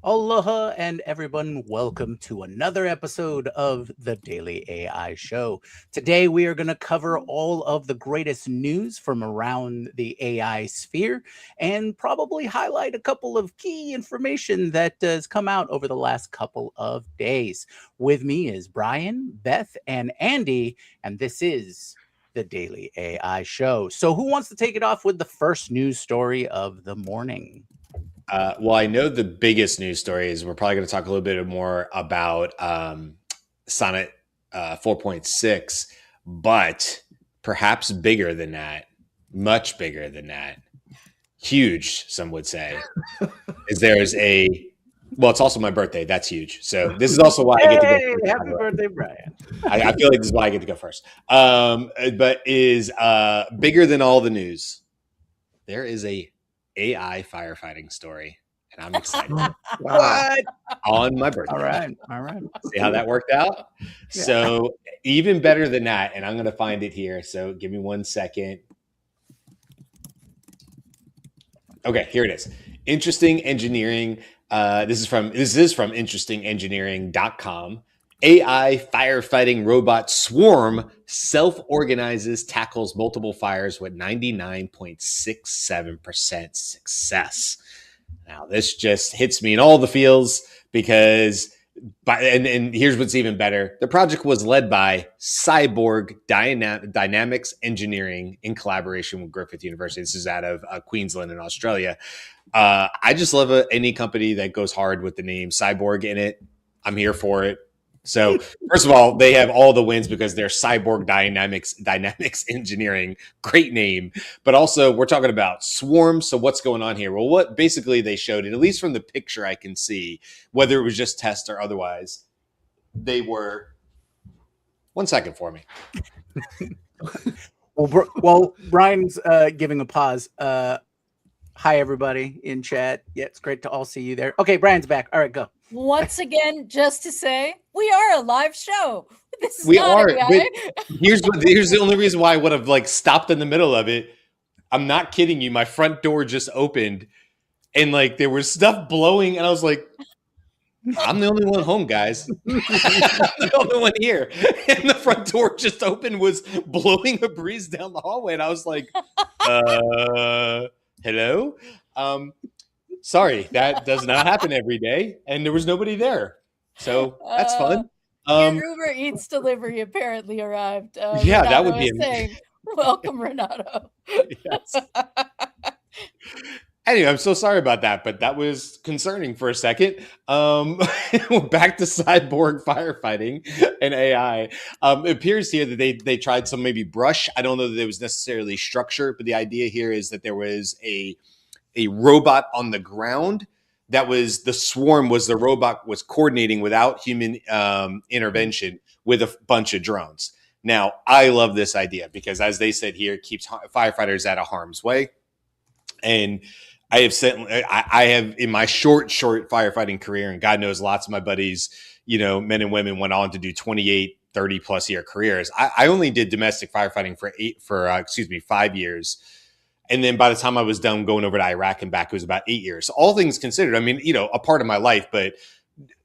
Aloha and everyone, welcome to another episode of the Daily AI Show. Today we are going to cover all of the greatest news from around the AI sphere and probably highlight a couple of key information that has come out over the last couple of days. With me is Brian, Beth, and Andy, and this is the Daily AI Show. So who wants to take it off with the first news story of the morning? Well, I know the biggest news story is we're probably going to talk a little bit more about Sonnet 4.6, but perhaps bigger than that, much bigger than that, huge, some would say, is there's well, it's also my birthday. That's huge. So this is also why I get to go Hey, first. happy birthday, Brian. I feel like this is why I get to go first. But is bigger than all the news. There is a AI firefighting story, and I'm excited. What? On my birthday. All right. All right. See how that worked out? Yeah. So even better than that, and I'm going to find it here. So give me 1 second. Okay, here it is. Interesting engineering. This is from interestingengineering.com. AI firefighting robot Swarm self-organizes, tackles multiple fires with 99.67% success. Now, this just hits me in all the feels because, and here's what's even better. The project was led by Cyborg Dynamics Engineering in collaboration with Griffith University. This is out of Queensland in Australia. I just love any company that goes hard with the name Cyborg in it. I'm here for it. So first of all, they have all the wins because they're Cyborg Dynamics Engineering. Great name. But also we're talking about Swarm. So what's going on here? Well, what basically they showed, at least from the picture I can see, whether it was just test or otherwise, they were... 1 second for me. Well, Brian's giving a pause. Hi, everybody in chat. Yeah, it's great to all see you there. Okay, Brian's back. All right, go. Once again, just to say, we are a live show. This is We not are. AI. Here's the only reason why I would have stopped in the middle of it. I'm not kidding you. My front door just opened, and there was stuff blowing, and I was like, I'm the only one home, guys. I'm the only one here. And the front door just opened, was blowing a breeze down the hallway, and I was like, hello? Sorry, that does not happen every day, and there was nobody there. So that's fun. Your Uber Eats delivery apparently arrived. Yeah, Renato that would be saying, welcome, Renato. Yes. Anyway, I'm so sorry about that, but that was concerning for a second. Back to cyborg firefighting and AI. It appears here that they tried some maybe brush. I don't know that there was necessarily structure, but the idea here is that there was a robot on the ground. That was the Swarm. Was the robot was coordinating without human intervention with a bunch of drones. Now, I love this idea because, as they said here, it keeps firefighters out of harm's way. And I have in my short firefighting career, and God knows lots of my buddies, men and women, went on to do 28, 30 plus year careers. I only did domestic firefighting for 5 years. And then by the time I was done going over to Iraq and back, it was about 8 years. All things considered, I mean, a part of my life, but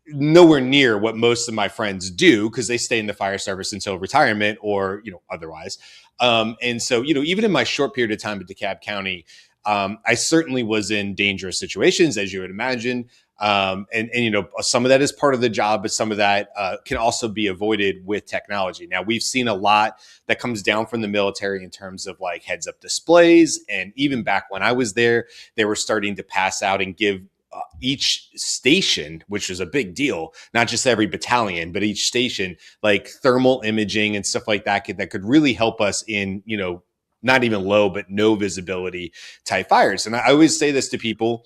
nowhere near what most of my friends do because they stay in the fire service until retirement or, otherwise. And so, even in my short period of time at DeKalb County, I certainly was in dangerous situations, as you would imagine. And some of that is part of the job, but some of that can also be avoided with technology. Now, we've seen a lot that comes down from the military in terms of heads up displays. And even back when I was there, they were starting to pass out and give each station, which was a big deal, not just every battalion, but each station, thermal imaging and stuff like that could really help us in, not even low, but no visibility type fires. And I always say this to people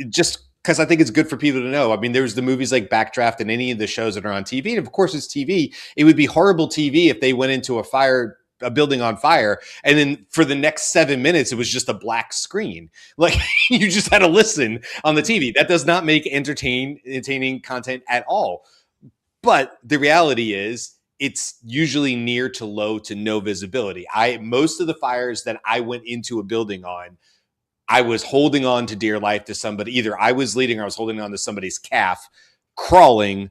just because I think it's good for people to know. I mean, there's the movies like Backdraft and any of the shows that are on TV. And of course, it's TV. It would be horrible TV if they went into a building on fire, and then for the next 7 minutes, it was just a black screen. You just had to listen on the TV. That does not make entertaining content at all. But the reality is, it's usually near to low to no visibility. Most of the fires that I went into a building on, I was holding on to dear life to somebody. Either I was leading or I was holding on to somebody's calf, crawling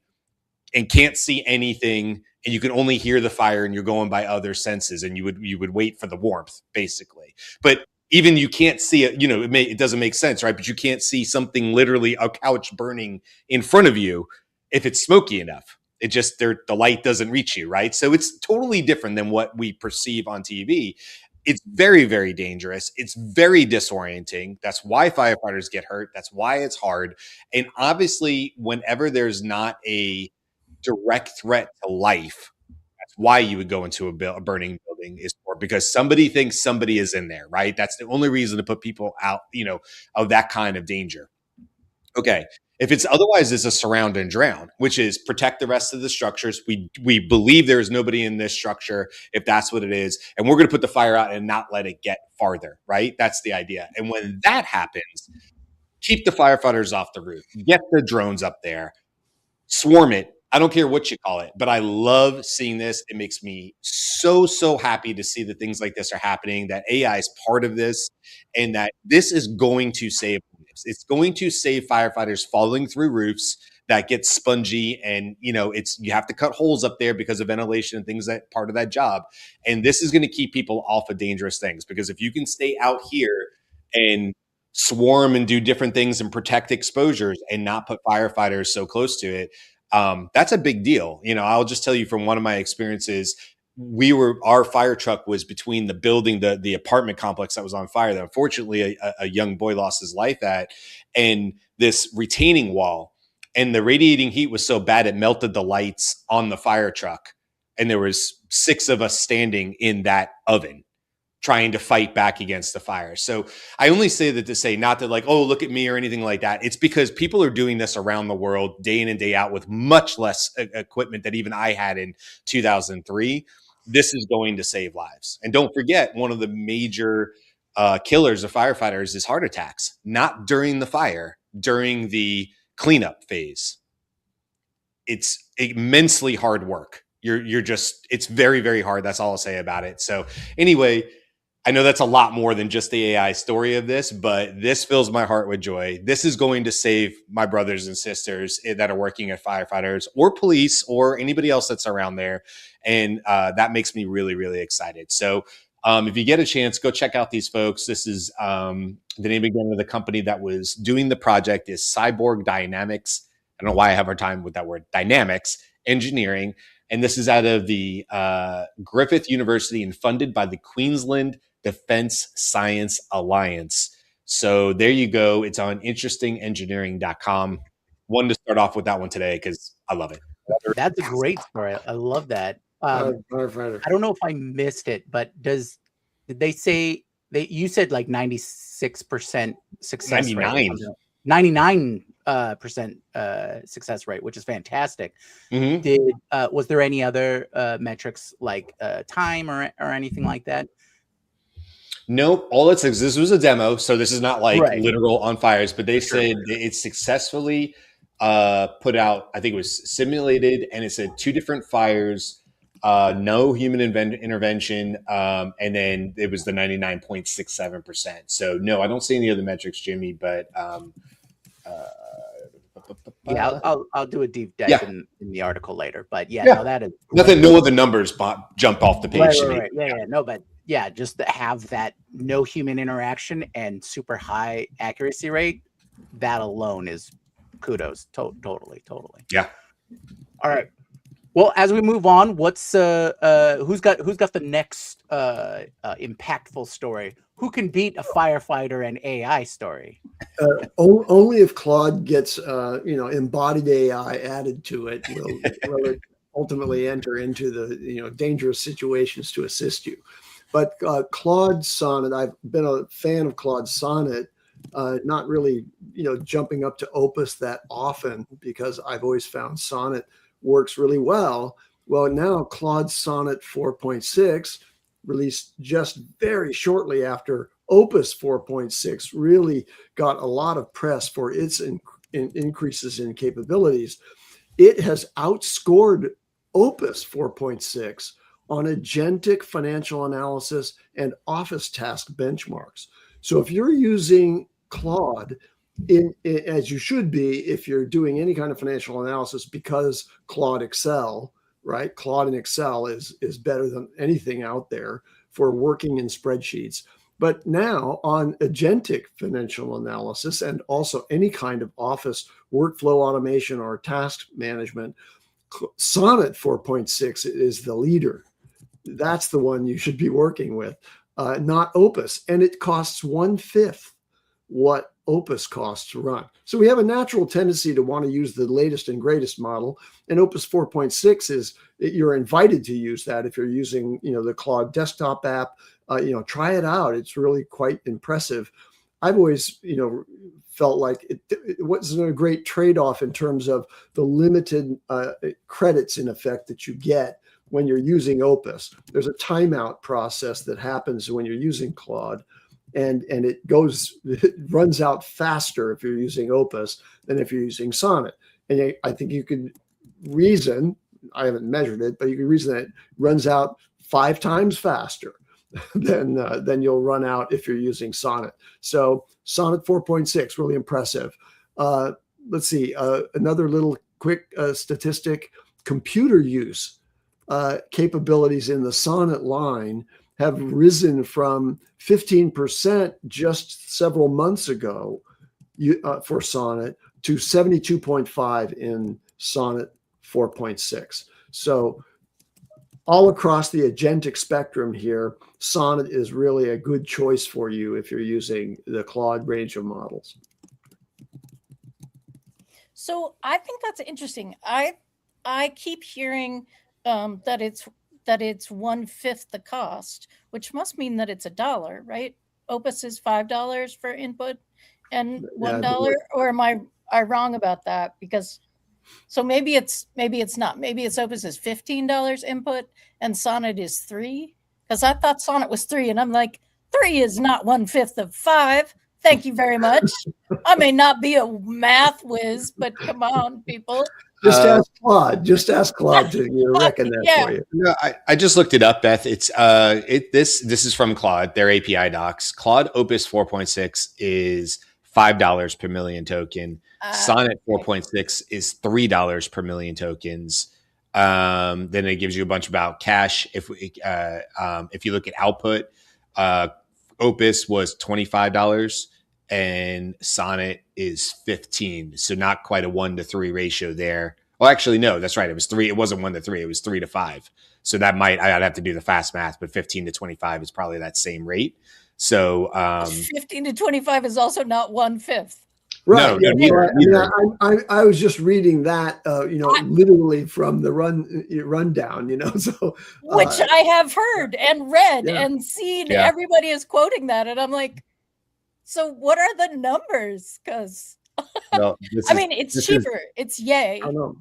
and can't see anything, and you can only hear the fire, and you're going by other senses, and you would wait for the warmth, basically. But even you can't see it, it doesn't make sense, right? But you can't see something, literally a couch burning in front of you if it's smoky enough. It just, the light doesn't reach you, right? So it's totally different than what we perceive on TV. It's very, very dangerous. It's very disorienting. That's why firefighters get hurt. That's why it's hard. And obviously, whenever there's not a direct threat to life, that's why you would go into a burning building, is because somebody thinks somebody is in there, right? That's the only reason to put people out, of that kind of danger. Okay. If it's otherwise, it's a surround and drown, which is protect the rest of the structures. We believe there is nobody in this structure, if that's what it is, and we're going to put the fire out and not let it get farther, right? That's the idea. And when that happens, keep the firefighters off the roof, get the drones up there, swarm it. I don't care what you call it, but I love seeing this. It makes me so happy to see that things like this are happening, that AI is part of this, and that this is going to save lives. It's going to save firefighters falling through roofs that get spongy, and you have to cut holes up there because of ventilation and things, that part of that job. And this is going to keep people off of dangerous things, because if you can stay out here and swarm and do different things and protect exposures and not put firefighters so close to it, that's a big deal. I'll just tell you from one of my experiences, our fire truck was between the building, the apartment complex that was on fire, that unfortunately a young boy lost his life at, and this retaining wall, and the radiating heat was so bad it melted the lights on the fire truck. And there was 6 of us standing in that oven trying to fight back against the fire. So I only say that to say, not that like, oh, look at me or anything like that. It's because people are doing this around the world day in and day out with much less equipment than even I had in 2003. This is going to save lives. And don't forget, one of the major killers of firefighters is heart attacks, not during the fire, during the cleanup phase. It's immensely hard work. It's very, very hard. That's all I'll say about it. So anyway, I know that's a lot more than just the AI story of this, but this fills my heart with joy. This is going to save my brothers and sisters that are working at firefighters or police or anybody else that's around there. And that makes me really, really excited. So if you get a chance, go check out these folks. This is the name again of the company that was doing the project is Cyborg Dynamics. I don't know why I have a hard time with that word, Dynamics Engineering. And this is out of the Griffith University and funded by the Queensland Defense Science Alliance. So there you go. It's on interestingengineering.com. Wanted to start off with that one today because I love it. That's a great story. I love that. I don't know if I missed it, but did they say you said like 96% success 99. rate? 99% success rate, which is fantastic. Mm-hmm. Was there any other metrics like time or anything like that? Nope. All it says, this was a demo, so this is not like literal on fires, but they said it successfully put out, I think it was simulated, and it said 2 different fires, no human intervention, and then it was the 99.67%. So no, I don't see any other metrics, Jimmy, but yeah, I'll do a deep dive in the article later. But no, that is nothing. No other numbers jump off the page to me. Right. Yeah, no, but yeah, just to have that no human interaction and super high accuracy rate, that alone is kudos. Totally. Yeah. All right. Well, as we move on, what's who's got the next impactful story? Who can beat a firefighter and AI story? Only if Claude gets embodied AI added to it will it ultimately enter into the dangerous situations to assist you. But Claude Sonnet, I've been a fan of Claude Sonnet, not really jumping up to Opus that often because I've always found Sonnet works really well. Well, now Claude Sonnet 4.6, released just very shortly after Opus 4.6, really got a lot of press for its increases in capabilities. It has outscored Opus 4.6 on agentic financial analysis and office task benchmarks. So if you're using Claude, as you should be if you're doing any kind of financial analysis, because Claude Excel, right? Claude in Excel is better than anything out there for working in spreadsheets. But now on agentic financial analysis and also any kind of office workflow automation or task management, Sonnet 4.6 is the leader. That's the one you should be working with, not Opus. And it costs 1/5 what Opus costs to run. So we have a natural tendency to want to use the latest and greatest model. And Opus 4.6 is, you're invited to use that if you're using, the Claude desktop app. Try it out. It's really quite impressive. I've always, felt like it wasn't a great trade-off in terms of the limited credits in effect that you get when you're using Opus. There's a timeout process that happens when you're using Claude, and it runs out faster if you're using Opus than if you're using Sonnet. And I think you could reason, I haven't measured it, but you can reason that it runs out 5 times faster than you'll run out if you're using Sonnet. So Sonnet 4.6, really impressive. Let's see, another little quick statistic: computer use capabilities in the Sonnet line have risen from 15% just several months ago for Sonnet to 72.5 in Sonnet 4.6. So all across the agentic spectrum here, Sonnet is really a good choice for you if you're using the Claude range of models. So I think that's interesting. I keep hearing that it's 1/5 the cost, which must mean that it's $1, right? Opus is $5 for input and $1, or am I wrong about that? Because so maybe it's not. Maybe it's Opus is $15 input and Sonnet is $3. Because I thought Sonnet was $3, and I'm like, 3 is not 1/5 of 5. Thank you very much. I may not be a math whiz, but come on, people. Just ask Claude. Just ask Claude to reckon that for you. No, I just looked it up, Beth. It's this is from Claude, their API docs. Claude Opus 4.6 is $5 per million token. Sonnet 4.6 is $3 per million tokens. Then it gives you a bunch about cache. If you look at output, Opus was $25 and Sonnet is $15. So not quite a 1-to-3 ratio there. Well, actually, no, that's right. It was 3. It wasn't 1-to-3. It was 3-to-5. So that I'd have to do the fast math, but 15 to 25 is probably that same rate. So 15 to 25 is also not 1/5. Right. No, neither. I was just reading that, literally from the rundown, so. Which I have heard and read and seen. Yeah. Everybody is quoting that. And I'm like, so what are the numbers? Because, it's cheaper. It's yay. I know.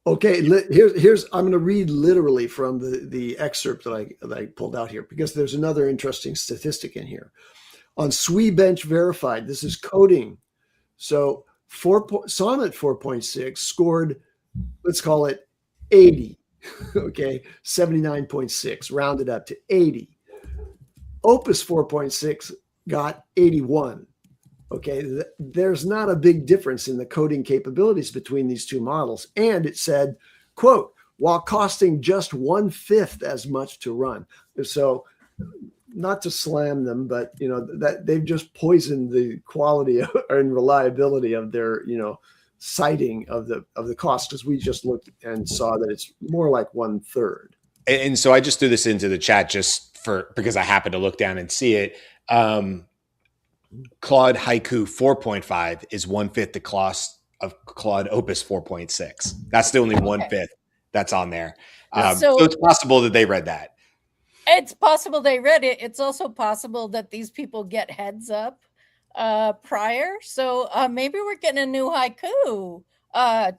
Okay, here's I'm going to read literally from the excerpt that I pulled out here, because there's another interesting statistic in here. On SWE-bench verified, this is coding. So Sonnet 4.6 scored, let's call it 80, okay, 79.6, rounded up to 80. Opus 4.6 got 81. Okay, there's not a big difference in the coding capabilities between these two models. And it said, quote, while costing just 1/5 as much to run. So not to slam them, but that they've just poisoned the quality and reliability of their citing of the cost, because we just looked and saw that it's more like 1/3. And so I just threw this into the chat because I happened to look down and see it. Claude Haiku 4.5 is 1/5 the cost of Claude Opus 4.6. That's the only 1/5 that's on there. So it's possible that they read that. It's possible they read it. It's also possible that these people get heads up prior. So maybe we're getting a new haiku.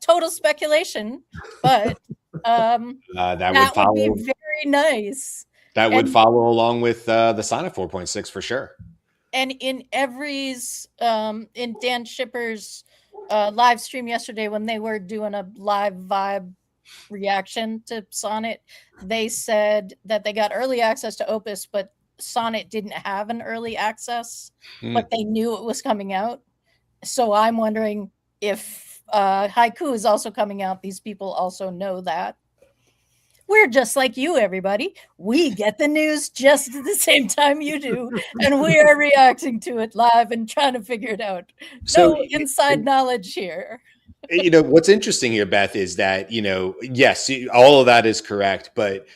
Total speculation, but that would be very nice. That would follow along with the Sonnet 4.6 for sure. And in Every's, in Dan Schipper's live stream yesterday, when they were doing a live vibe reaction to Sonnet, they said that they got early access to Opus, but Sonnet didn't have an early access, Hmm. but they knew it was coming out. So I'm wondering if Haiku is also coming out. These people also know that. We're just like you, everybody. We get the news just at the same time you do, and we are reacting to it live and trying to figure it out. So, No inside knowledge here. what's interesting here, Beth, is that, yes, all of that is correct, but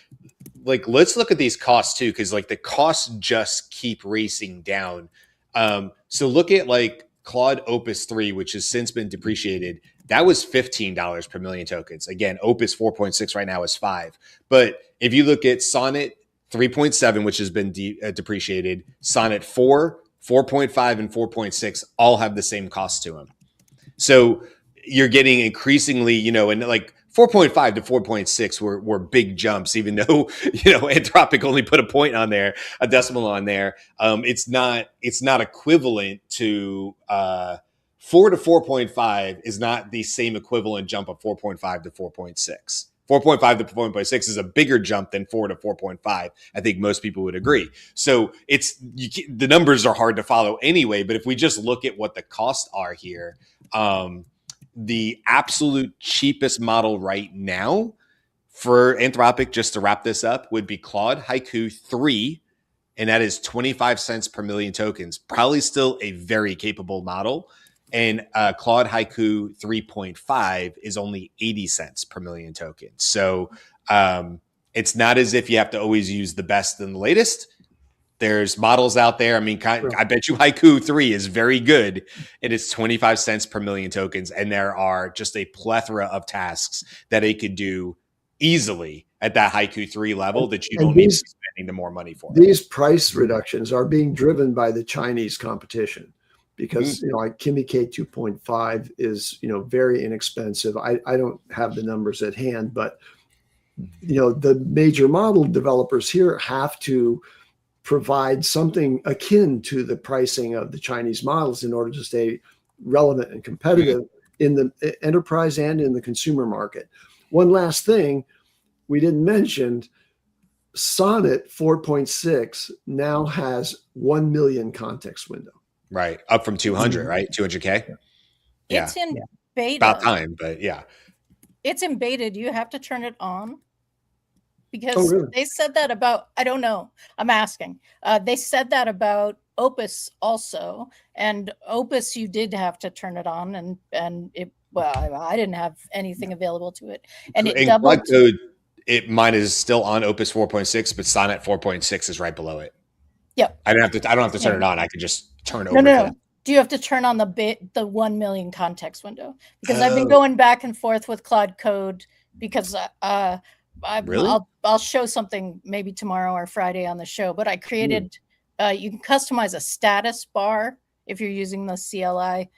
like, let's look at these costs too, because like the costs just keep racing down. So look at like Claude Opus 3, which has since been depreciated. That was $15 per million tokens. Again, Opus 4.6 right now is 5. But if you look at Sonnet 3.7, which has been depreciated, Sonnet 4, 4.5, and 4.6 all have the same cost to them. So you're getting increasingly, and like 4.5 to 4.6 were big jumps, even though, Anthropic only put a decimal on there. It's not equivalent to 4 to 4.5 is not the same equivalent jump of 4.5 to 4.6. 4.5 to 4.6 is a bigger jump than 4 to 4.5. I think most people would agree. So the numbers are hard to follow anyway, but if we just look at what the costs are here, the absolute cheapest model right now for Anthropic, just to wrap this up, would be Claude Haiku 3, and that is 25 cents per million tokens. Probably still a very capable model. And Claude Haiku 3.5 is only 80 cents per million tokens. So it's not as if you have to always use the best and the latest. There's models out there. I mean, I bet you Haiku 3 is very good. It is 25 cents per million tokens. And there are just a plethora of tasks that it could do easily at that Haiku 3 level that you don't need to be spending the more money for. These price reductions are being driven by the Chinese competition. Because like Kimi K 2.5 is very inexpensive. I don't have the numbers at hand, but the major model developers here have to provide something akin to the pricing of the Chinese models in order to stay relevant and competitive in the enterprise and in the consumer market. One last thing we didn't mention, Sonnet 4.6 now has 1 million context window. Right. Up from 200, right? 200K. Yeah. It's in beta. About time, but yeah. It's in beta. Do you have to turn it on? Because they said that about, I don't know. I'm asking. They said that about Opus also. And Opus, you did have to turn it on. And it, I didn't have anything available to it. And it doubled. Mine is still on Opus 4.6, but Sonnet 4.6 is right below it. Yep. I don't have to turn it on. I could just turn over. No. Do you have to turn on the 1 million context window? Because I've been going back and forth with Claude Code because I'll show something maybe tomorrow or Friday on the show. But I created you can customize a status bar if you're using the CLI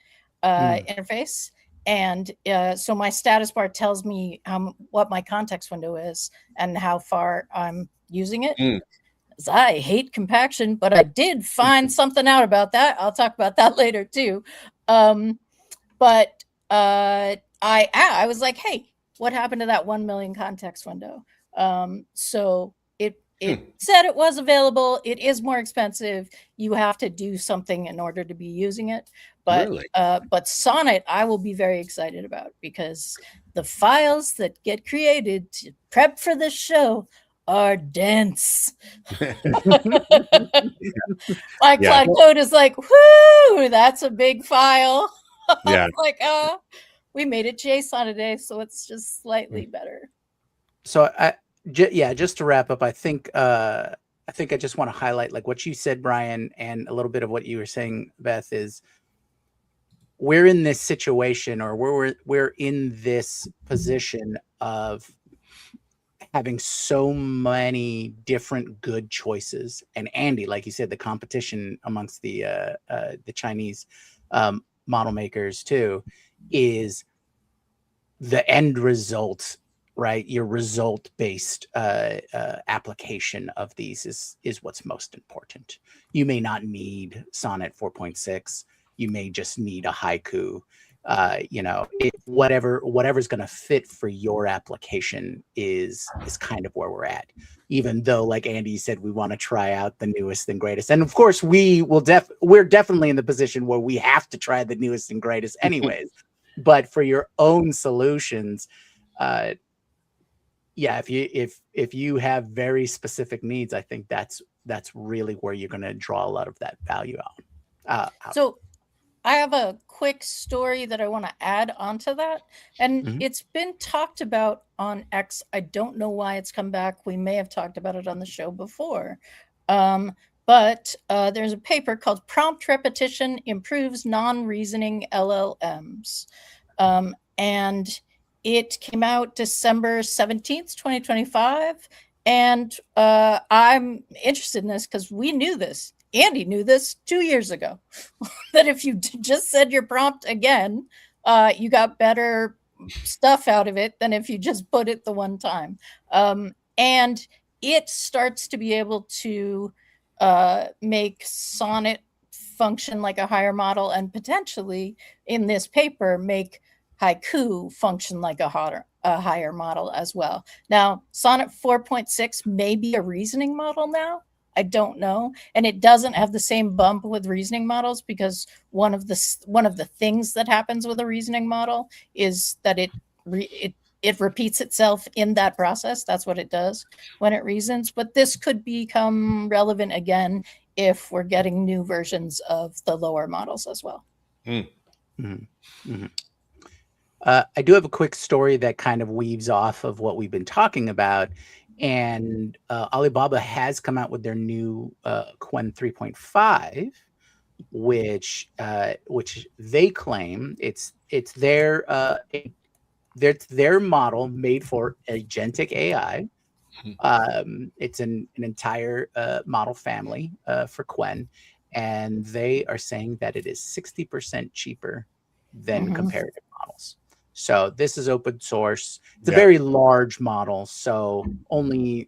interface, and so my status bar tells me what my context window is and how far I'm using it. I hate compaction, but I did find something out about that. I'll talk about that later too. But I was like, hey, what happened to that 1 million context window? So it said it was available. It is more expensive. You have to do something in order to be using it. But but Sonnet, I will be very excited about, because the files that get created to prep for this show are dense. My Claude Code is like, whoo, that's a big file. Yeah. Like, we made it JSON today, so it's just slightly better. So just to wrap up, I think I just want to highlight like what you said, Brian, and a little bit of what you were saying, Beth, is we're in this situation, or we're in this position of having so many different good choices. And Andy, like you said, the competition amongst the Chinese model makers too is the end result, right? Your result-based application of these is what's most important. You may not need Sonnet 4.6. You may just need a Haiku whatever's going to fit for your application is kind of where we're at. Even though, like Andy said, we want to try out the newest and greatest, and of course we're definitely in the position where we have to try the newest and greatest anyways. But for your own solutions, if you have very specific needs, I think that's really where you're going to draw a lot of that value out. So I have a quick story that I want to add onto that. And it's been talked about on X. I don't know why it's come back. We may have talked about it on the show before. But there's a paper called Prompt Repetition Improves Non-Reasoning LLMs. And it came out December 17th, 2025. And I'm interested in this because we knew this. Andy knew this 2 years ago, that if you just said your prompt again, you got better stuff out of it than if you just put it the one time. And it starts to be able to make Sonnet function like a higher model, and potentially in this paper make Haiku function like a higher model as well. Now, Sonnet 4.6 may be a reasoning model now. I don't know. And it doesn't have the same bump with reasoning models, because one of the things that happens with a reasoning model is that it repeats itself in that process. That's what it does when it reasons. But this could become relevant again if we're getting new versions of the lower models as well. I do have a quick story that kind of weaves off of what we've been talking about. And Alibaba has come out with their new Qwen 3.5, which they claim it's their model made for agentic AI. It's an entire model family for Qwen, and they are saying that it is 60% cheaper than comparative models. So this is open source. It's a very large model. So only,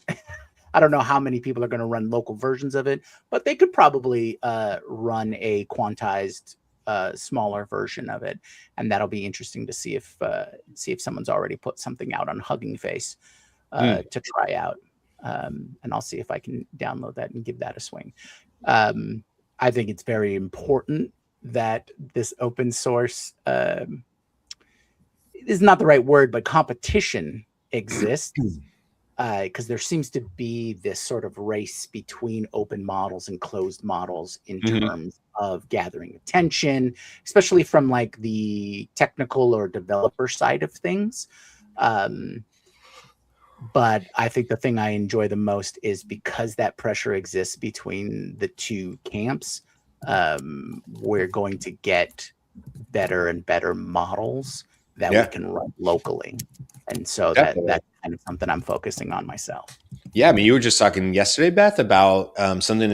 I don't know how many people are going to run local versions of it, but they could probably run a quantized, smaller version of it. And that'll be interesting to see if someone's already put something out on Hugging Face to try out. And I'll see if I can download that and give that a swing. I think it's very important that this open source is not the right word, but competition exists, because there seems to be this sort of race between open models and closed models in terms of gathering attention, especially from like the technical or developer side of things. But I think the thing I enjoy the most is because that pressure exists between the two camps, we're going to get better and better models that we can run locally. And so that's kind of something I'm focusing on myself. Yeah, I mean, you were just talking yesterday, Beth, about something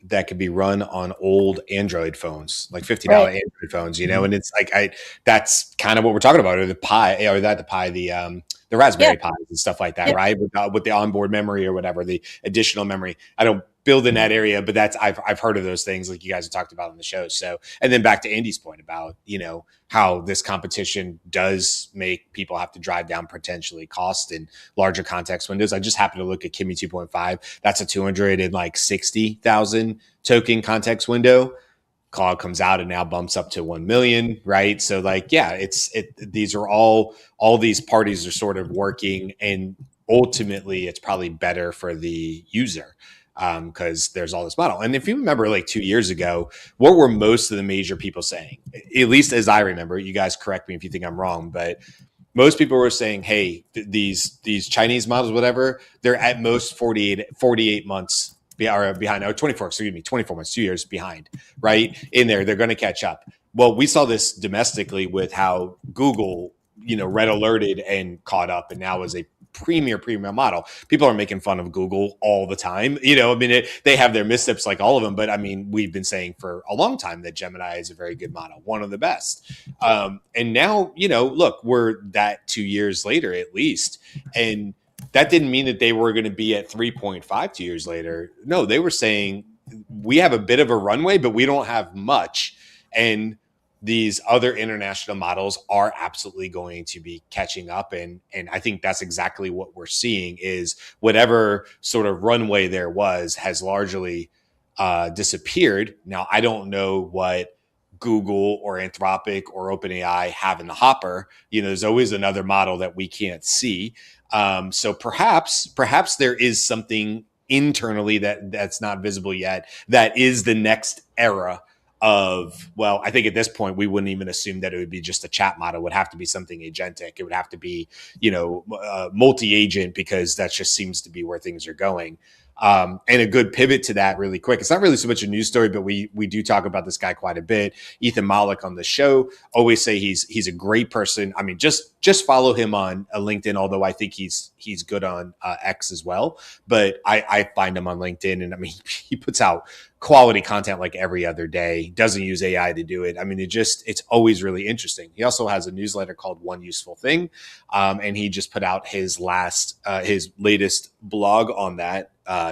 that could be run on old Android phones, like $50 Android phones, and it's like that's kind of what we're talking about, or the Raspberry Pis and stuff like that, right? With the onboard memory or whatever, the additional memory. I don't build in that area, but I've heard of those things, like you guys have talked about on the show. So, and then back to Andy's point about how this competition does make people have to drive down potentially cost in larger context windows. I just happened to look at Kimi 2.5. That's a 260,000 token context window. Claude comes out and now bumps up to 1 million, right? So these are all these parties are sort of working, and ultimately it's probably better for the user because there's all this model. And if you remember, like 2 years ago, what were most of the major people saying? At least as I remember, you guys correct me if you think I'm wrong, but most people were saying, hey, these Chinese models, whatever, they're at most 48 months behind, 24 months, 2 years behind, right? In there, they're going to catch up. Well, we saw this domestically with how Google, red alerted and caught up, and now is a premium model. People are making fun of Google all the time. They have their missteps like all of them, but I mean, we've been saying for a long time that Gemini is a very good model, one of the best. And now, look, we're that 2 years later at least, and that didn't mean that they were going to be at 3.5 2 years later. No, they were saying we have a bit of a runway, but we don't have much. And these other international models are absolutely going to be catching up. And I think that's exactly what we're seeing is whatever sort of runway there was has largely disappeared. Now, I don't know what Google or Anthropic or OpenAI have in the hopper. There's always another model that we can't see. So perhaps there is something internally that's not visible yet that is the next era of, well, I think at this point we wouldn't even assume that it would be just a chat model. It would have to be something agentic. It would have to be multi-agent, because that just seems to be where things are going. And a good pivot to that really quick. It's not really so much a news story, but we do talk about this guy quite a bit. Ethan Malik on the show, always say he's a great person. I mean, just follow him on LinkedIn, although I think he's good on X as well. But I find him on LinkedIn, and I mean, he puts out quality content like every other day, doesn't use AI to do it. I mean, it's always really interesting. He also has a newsletter called One Useful Thing. And he just put out his latest blog on that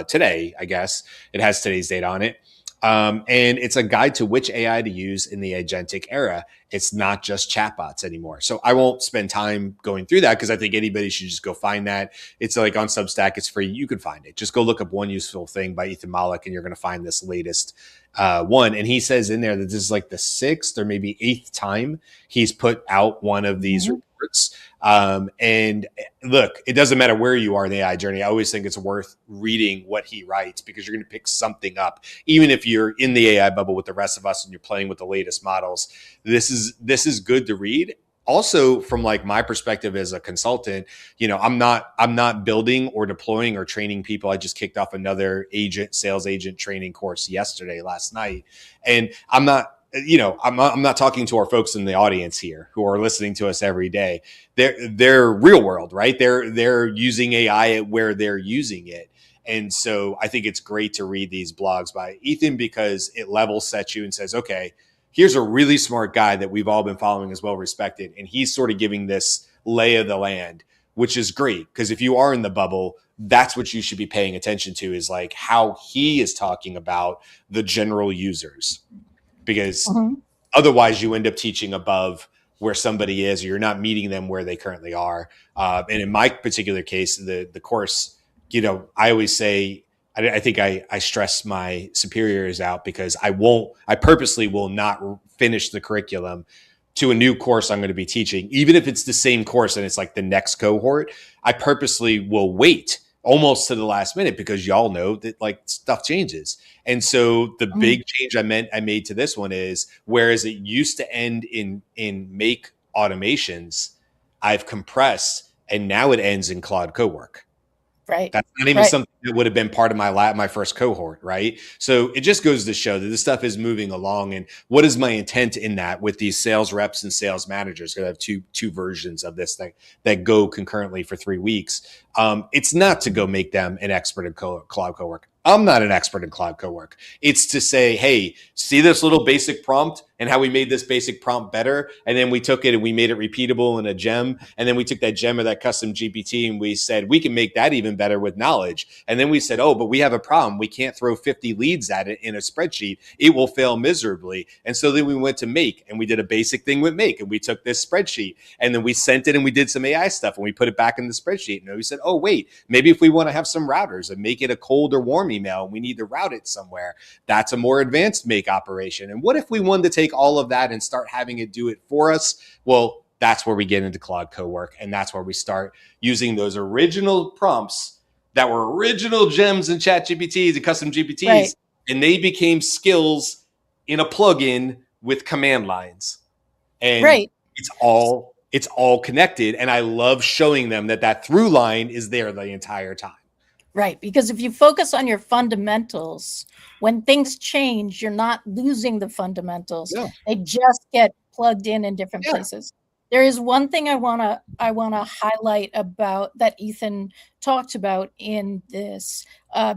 today, I guess. It has today's date on it. And it's a guide to which AI to use in the agentic era. It's not just chatbots anymore. So I won't spend time going through that, because I think anybody should just go find that. It's like on Substack, it's free. You can find it. Just go look up One Useful Thing by Ethan Malik, and you're going to find this latest one. And he says in there that this is like the 6th or maybe 8th time he's put out one of these reports. And look, it doesn't matter where you are in the AI journey. I always think it's worth reading what he writes, because you're going to pick something up. Even if you're in the AI bubble with the rest of us and you're playing with the latest models, this is good to read. Also, from like my perspective as a consultant, I'm not building or deploying or training people. I just kicked off another sales agent training course last night. And I'm not talking to our folks in the audience here who are listening to us every day. They're real world, right? They're using AI where they're using it. And so I think it's great to read these blogs by Ethan, because it level sets you and says, okay, here's a really smart guy that we've all been following, as well respected. And he's sort of giving this lay of the land, which is great, because if you are in the bubble, that's what you should be paying attention to, is like how he is talking about the general users. Because otherwise you end up teaching above where somebody is, or you're not meeting them where they currently are. And in my particular case, the course, I always say, I think I stress my superiors out, because I purposely will not finish the curriculum to a new course I'm going to be teaching. Even if it's the same course and it's like the next cohort, I purposely will wait almost to the last minute, because y'all know that like stuff changes. And so the big change I made to this one is, whereas it used to end in make automations, I've compressed, and now it ends in Claude Cowork. Right. That's not even something that would have been part of my first cohort, right? So it just goes to show that this stuff is moving along. And what is my intent in that with these sales reps and sales managers? I have two versions of this thing that go concurrently for 3 weeks. It's not to go make them an expert in Cloud Cowork. I'm not an expert in Cloud Cowork. It's to say, hey, see this little basic prompt and how we made this basic prompt better. And then we took it and we made it repeatable in a gem. And then we took that gem or that custom GPT and we said, we can make that even better with knowledge. And then we said, oh, but we have a problem. We can't throw 50 leads at it in a spreadsheet. It will fail miserably. And so then we went to Make, and we did a basic thing with Make. And we took this spreadsheet and then we sent it and we did some AI stuff and we put it back in the spreadsheet. And we said, oh, wait, maybe if we want to have some routers and make it a cold or warm email and we need to route it somewhere, that's a more advanced Make operation. And what if we wanted to take all of that and start having it do it for us? Well, that's where we get into Claude Cowork. And that's where we start using those original prompts that were original gems in ChatGPTs and custom GPTs. Right. And they became skills in a plugin with command lines. And right. It's all connected. And I love showing them that through line is there the entire time. Right. Because if you focus on your fundamentals, when things change, you're not losing the fundamentals. Yeah. They just get plugged in different places. There is one thing I want to highlight about that Ethan talked about in this,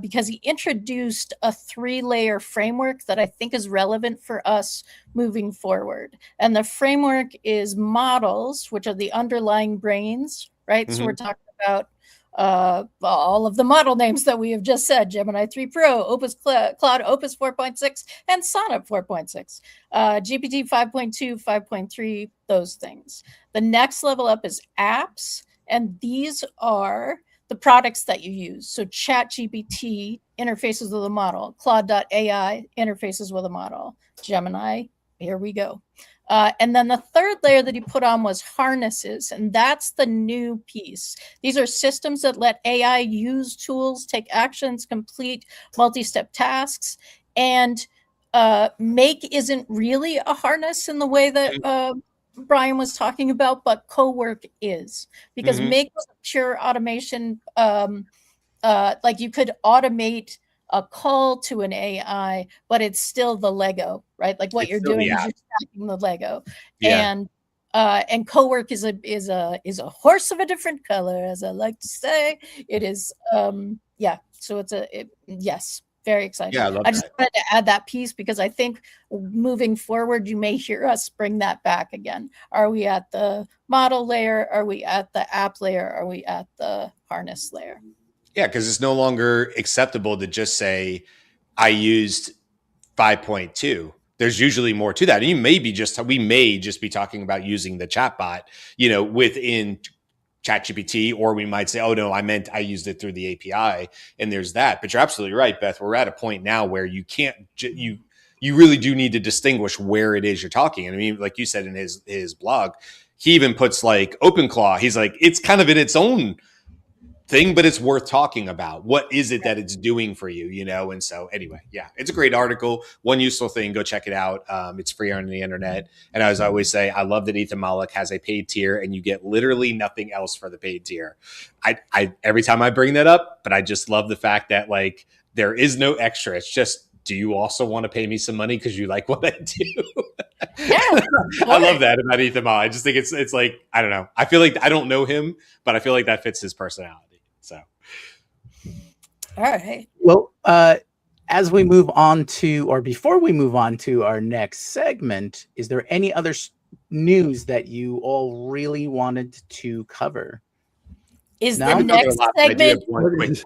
because he introduced a 3-layer framework that I think is relevant for us moving forward. And the framework is models, which are the underlying brains, right? Mm-hmm. So we're talking about all of the model names that we have just said: Gemini 3 Pro, Opus Cloud Opus 4.6, and Sonnet 4.6, GPT 5.2, 5.3, those things. The next level up is apps, and these are the products that you use. So ChatGPT interfaces with a model, Claude.ai interfaces with a model, Gemini, here we go. And then the third layer that he put on was harnesses, and that's the new piece. These are systems that let AI use tools, take actions, complete multi-step tasks, and Make isn't really a harness in the way that Brian was talking about, but co-work is, because Make was a pure automation. Like you could automate a call to an AI, but it's still the Lego, right? Like what you're doing is you're stacking the Lego, and co-work is a horse of a different color, as I like to say. It is, So it's yes. Very exciting. Yeah, I love I just wanted to add that piece because I think moving forward, you may hear us bring that back again. Are we at the model layer? Are we at the app layer? Are we at the harness layer? Yeah, because it's no longer acceptable to just say, I used 5.2. There's usually more to that. And we may just be talking about using the chatbot, within ChatGPT, or we might say, oh no, I used it through the API, and there's that. But you're absolutely right, Beth. We're at a point now where you can't, you really do need to distinguish where it is you're talking. And I mean, like you said in his blog, he even puts like OpenClaw. He's like, it's kind of in its own thing, but it's worth talking about. What is it that it's doing for you, And so anyway, yeah, it's a great article. One useful thing, go check it out. It's free on the internet. And as I always say, I love that Ethan Malik has a paid tier and you get literally nothing else for the paid tier. I every time I bring that up, but I just love the fact that like there is no extra. It's just, do you also want to pay me some money because you like what I do? Yeah, I love that about Ethan Malik. I just think it's like, I don't know. I feel like I don't know him, but I feel like that fits his personality. So, all right. Well, as we move on to, or before we move on to our next segment, is there any other news that you all really wanted to cover? Is the next segment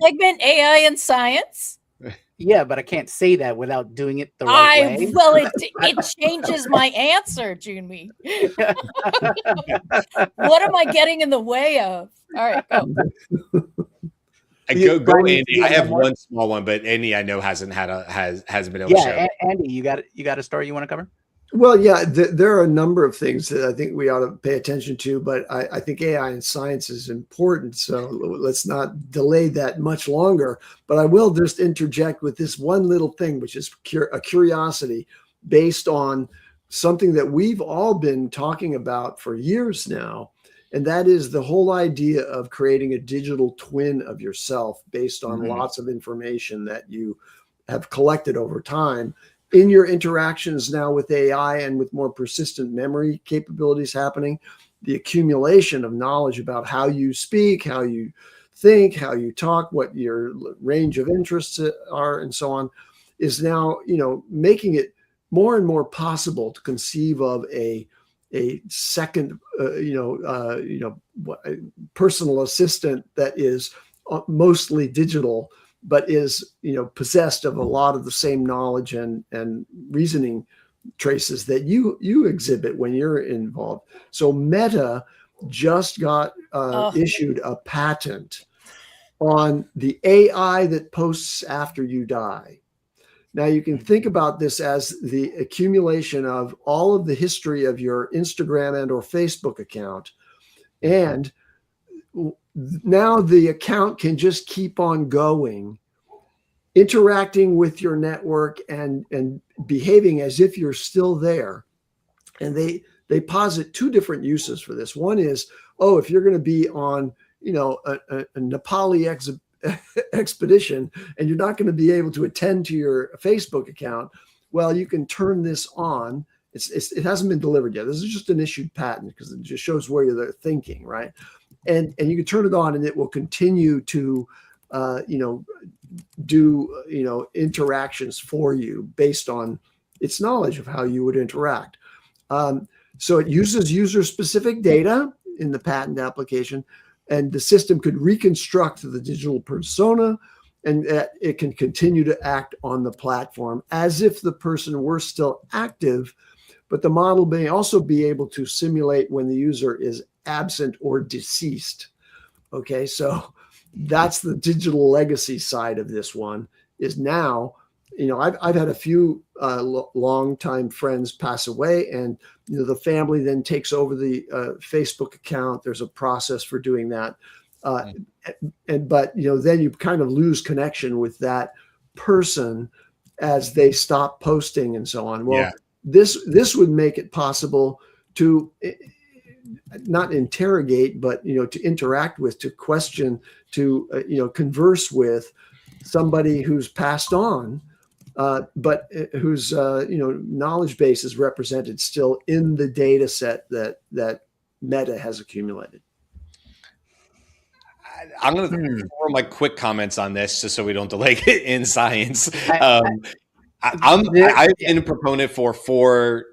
segment AI and science? Yeah, but I can't say that without doing it the right way. Well, it changes my answer, Jyunmi. What am I getting in the way of? All right, go. Go, Andy. I have one small one, but Andy I know hasn't been able to share. Andy, you got a story you want to cover? Well, yeah, there are a number of things that I think we ought to pay attention to, but I think AI and science is important. So let's not delay that much longer. But I will just interject with this one little thing, which is a curiosity based on something that we've all been talking about for years now. And that is the whole idea of creating a digital twin of yourself based on lots of information that you have collected over time. In your interactions now with AI and with more persistent memory capabilities happening, the accumulation of knowledge about how you speak, how you think, how you talk, what your range of interests are, and so on, is now, making it more and more possible to conceive of a second, personal assistant that is mostly digital, but is, possessed of a lot of the same knowledge and reasoning traces that you exhibit when you're involved. So Meta just got issued a patent on the AI that posts after you die. Now you can think about this as the accumulation of all of the history of your Instagram and or Facebook account. And now the account can just keep on going, interacting with your network and behaving as if you're still there. And they posit two different uses for this. One is, if you're going to be on, a Nepali expedition and you're not going to be able to attend to your Facebook account, well, you can turn this on. It hasn't been delivered yet. This is just an issued patent because it just shows where they're thinking, right? And you can turn it on and it will continue to, do, interactions for you based on its knowledge of how you would interact. So it uses user-specific data in the patent application, and the system could reconstruct the digital persona, and that it can continue to act on the platform as if the person were still active, but the model may also be able to simulate when the user is absent or deceased. Okay, so that's the digital legacy side of this one. Is now, I've had a few longtime friends pass away, and the family then takes over the Facebook account. There's a process for doing that. But then you kind of lose connection with that person as they stop posting and so on. Well, this would make it possible to not interrogate, but to interact with, to question, to converse with somebody who's passed on, but whose knowledge base is represented still in the data set that Meta has accumulated. I'm going to throw my quick comments on this just so we don't delay it in science. I've been a proponent for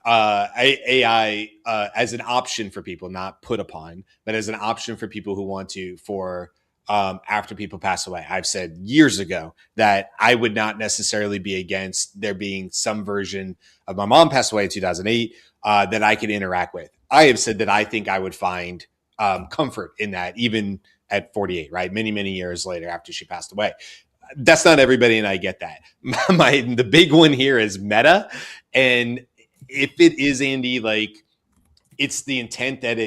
AI as an option for people, not put upon, but as an option for people who want to, for after people pass away. I've said years ago that I would not necessarily be against there being some version of my mom passed away in 2008 that I could interact with. I have said that I think I would find comfort in that, even at 48, right? Many, many years later after she passed away. That's not everybody, and I get that. The big one here is Meta. And if it is, Andy, like, it's the intent that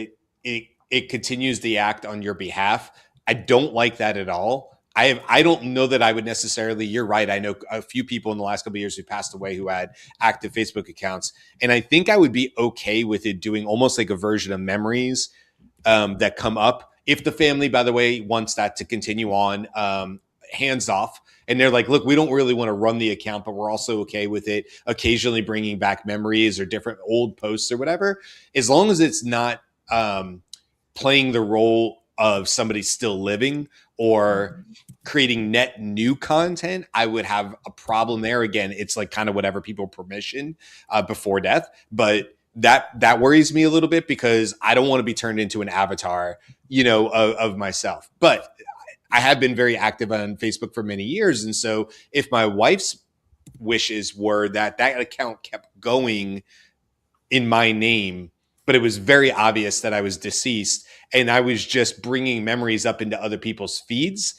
it continues the act on your behalf. I don't like that at all. I don't know that I would necessarily, you're right. I know a few people in the last couple of years who passed away who had active Facebook accounts. And I think I would be okay with it doing almost like a version of memories that come up. If the family, by the way, wants that to continue on, hands off. And they're like, look, we don't really want to run the account, but we're also okay with it occasionally bringing back memories or different old posts or whatever. As long as it's not playing the role of somebody still living or creating net new content, I would have a problem there. Again, it's like kind of whatever people permission before death. But that worries me a little bit because I don't want to be turned into an avatar, of myself. But I have been very active on Facebook for many years. And so if my wife's wishes were that account kept going in my name, but it was very obvious that I was deceased and I was just bringing memories up into other people's feeds,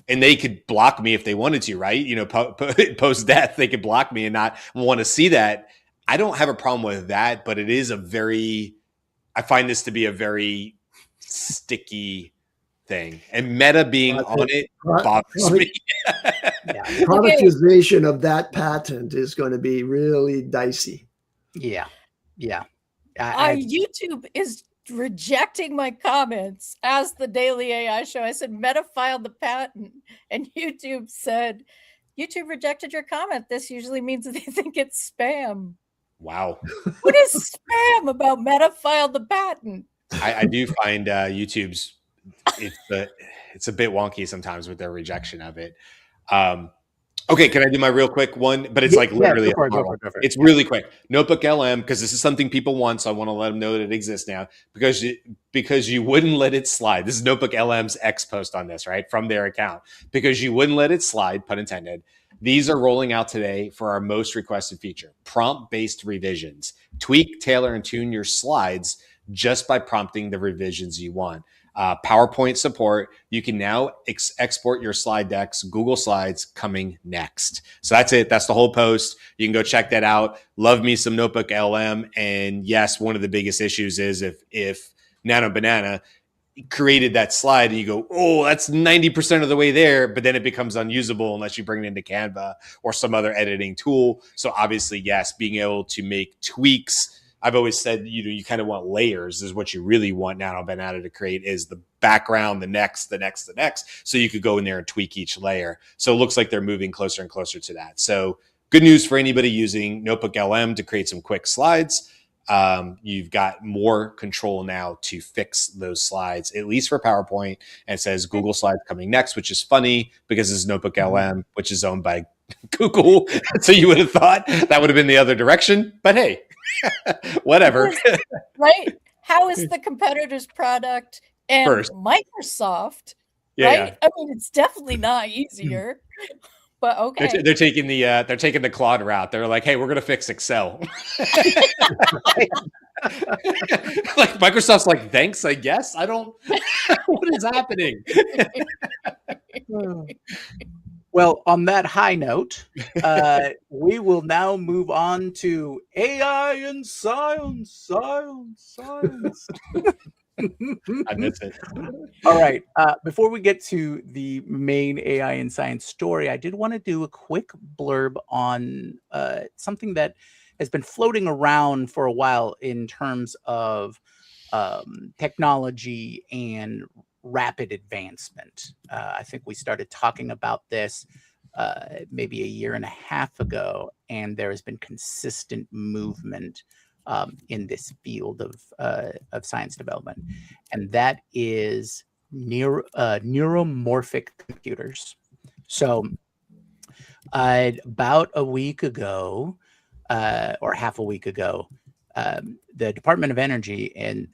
and they could block me if they wanted to, right? Post death, they could block me and not want to see that. I don't have a problem with that, but it is I find this to be a very sticky thing, and Meta being on it bothers me. Productization of that patent is going to be really dicey. Yeah. YouTube is rejecting my comments as the Daily AI Show. I said Meta filed the patent, and YouTube said YouTube rejected your comment. This usually means that they think it's spam. Wow. What is spam about Meta filed the patent? I do find YouTube's it's a bit wonky sometimes with their rejection of it. Okay, can I do my real quick one? But it's literally go for it. It's really quick. Notebook LM, because this is something people want, so I want to let them know that it exists now. Because you wouldn't let it slide. This is Notebook LM's X post on this, right? From their account. Because you wouldn't let it slide, pun intended. These are rolling out today for our most requested feature, prompt-based revisions. Tweak, tailor, and tune your slides just by prompting the revisions you want. PowerPoint support. You can now export your slide decks. Google Slides coming next. So that's it. That's the whole post. You can go check that out. Love me some Notebook LM. And yes, one of the biggest issues is if Nano Banana created that slide and you go, oh, that's 90% of the way there, but then it becomes unusable unless you bring it into Canva or some other editing tool. So obviously, yes, being able to make tweaks. I've always said, you kind of want layers is what you really want Nano Banana to create, is the background, the next. So you could go in there and tweak each layer. So it looks like they're moving closer and closer to that. So good news for anybody using Notebook LM to create some quick slides. You've got more control now to fix those slides, at least for PowerPoint. And it says Google Slides coming next, which is funny because it's Notebook LM, which is owned by Google. So you would have thought that would have been the other direction, but hey, whatever. Right? How is the competitor's product and first. Microsoft, Yeah, right? yeah. I mean, it's definitely not easier, but okay. They're taking the Claude route. They're like, hey, we're gonna fix Excel. Like Microsoft's like, thanks, I guess. I don't. What is happening? Well, on that high note, we will now move on to AI and science. I miss it. All right. Before we get to the main AI and science story, I did want to do a quick blurb on something that has been floating around for a while in terms of technology and rapid advancement. I think we started talking about this maybe a year and a half ago, and there has been consistent movement in this field of science development, and that is neuromorphic computers. So, about a week ago, or half a week ago, the Department of Energy and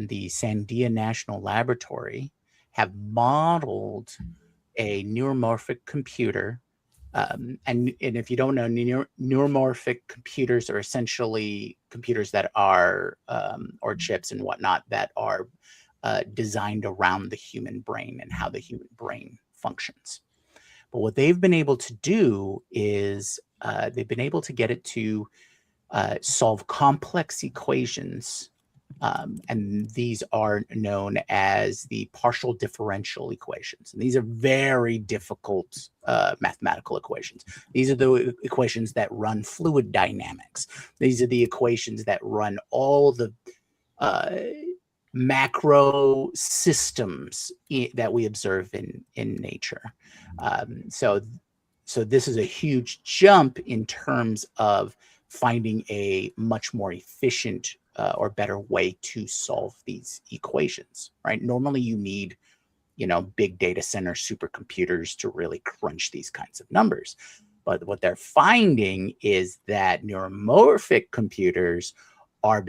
the Sandia National Laboratory have modeled a neuromorphic computer. And if you don't know, neuromorphic computers are essentially computers that are, or chips and whatnot, that are designed around the human brain and how the human brain functions. But what they've been able to do is they've been able to get it to solve complex equations. And these are known as the partial differential equations. And these are very difficult mathematical equations. These are the equations that run fluid dynamics. These are the equations that run all the macro systems that we observe in nature. So this is a huge jump in terms of finding a much more efficient or better way to solve these equations, right? Normally you need, big data center supercomputers to really crunch these kinds of numbers. But what they're finding is that neuromorphic computers are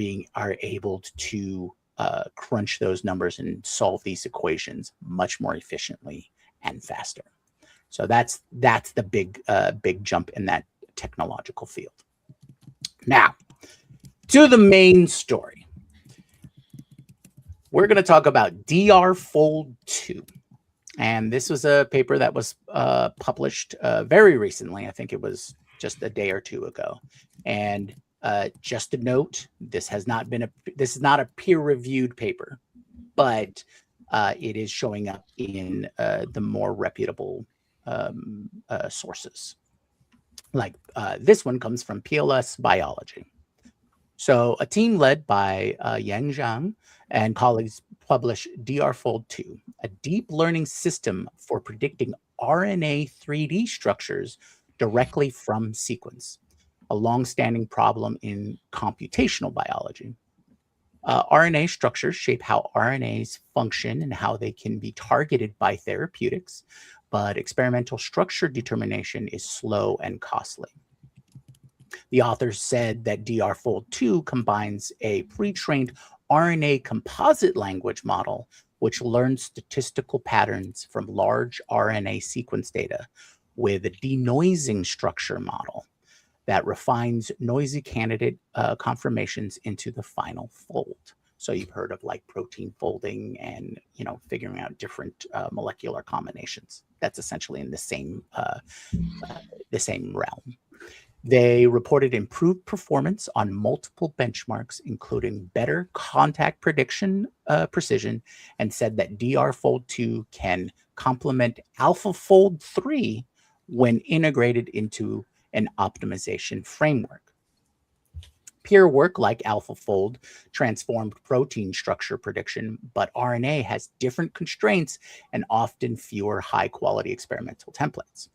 able to crunch those numbers and solve these equations much more efficiently and faster. So that's the big jump in that technological field. Now, to the main story. We're going to talk about DR-Fold 2. And this was a paper that was published very recently. I think it was just a day or two ago. And just a note, this is not a peer-reviewed paper, but it is showing up in the more reputable sources. Like this one comes from PLS Biology. So a team led by Yang Zhang and colleagues published DR-Fold 2, a deep learning system for predicting RNA 3D structures directly from sequence, a long-standing problem in computational biology. RNA structures shape how RNAs function and how they can be targeted by therapeutics, but experimental structure determination is slow and costly. The authors said that DR-Fold 2 combines a pre-trained RNA composite language model, which learns statistical patterns from large RNA sequence data, with a denoising structure model that refines noisy candidate conformations into the final fold. So you've heard of like protein folding and, figuring out different molecular combinations. That's essentially in the same realm. They reported improved performance on multiple benchmarks, including better contact prediction precision, and said that DR-Fold 2 can complement AlphaFold 3 when integrated into an optimization framework. Peer work like AlphaFold transformed protein structure prediction, but RNA has different constraints and often fewer high-quality experimental templates.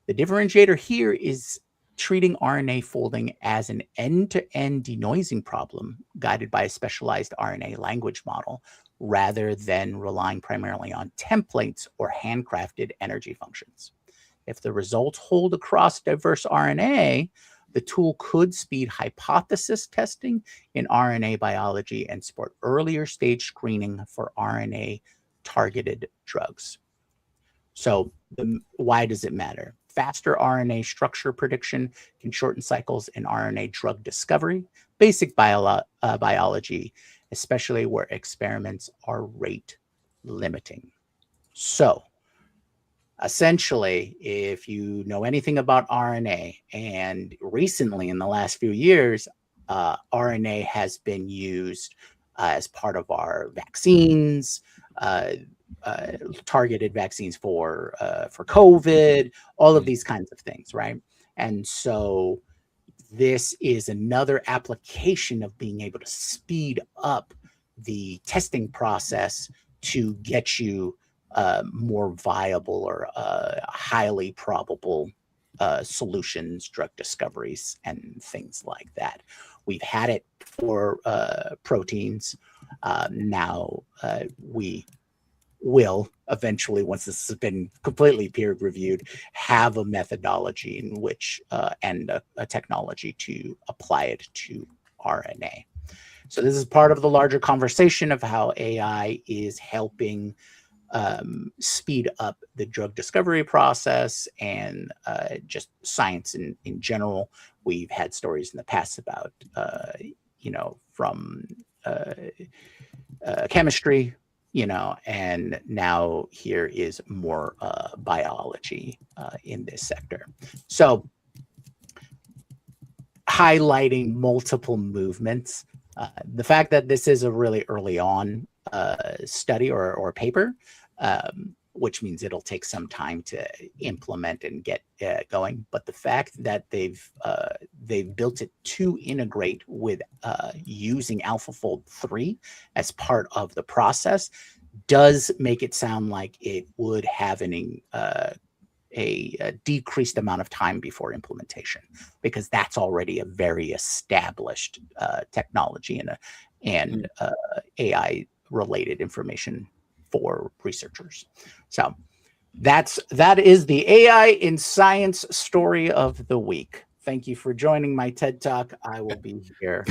The differentiator here is treating RNA folding as an end-to-end denoising problem guided by a specialized RNA language model, rather than relying primarily on templates or handcrafted energy functions. If the results hold across diverse RNA, the tool could speed hypothesis testing in RNA biology and support earlier stage screening for RNA targeted drugs. So why does it matter? Faster RNA structure prediction can shorten cycles in RNA drug discovery, basic biology, especially where experiments are rate limiting. So essentially, if you know anything about RNA, and recently in the last few years, RNA has been used as part of our vaccines, targeted vaccines for COVID, all of these kinds of things, right? And so this is another application of being able to speed up the testing process to get you more viable or highly probable solutions, drug discoveries, and things like that. We've had it for proteins. Now we will eventually, once this has been completely peer reviewed, have a methodology in which and a technology to apply it to RNA. So this is part of the larger conversation of how AI is helping speed up the drug discovery process and just science in general. We've had stories in the past about, from chemistry, and now here is more biology in this sector. So highlighting multiple movements, the fact that this is a really early on study or paper, which means it'll take some time to implement and get going. But the fact that they've built it to integrate with using AlphaFold 3 as part of the process does make it sound like it would have a decreased amount of time before implementation, because that's already a very established technology and AI related information for researchers. So that is the AI in science story of the week. Thank you for joining my TED Talk. I will be here.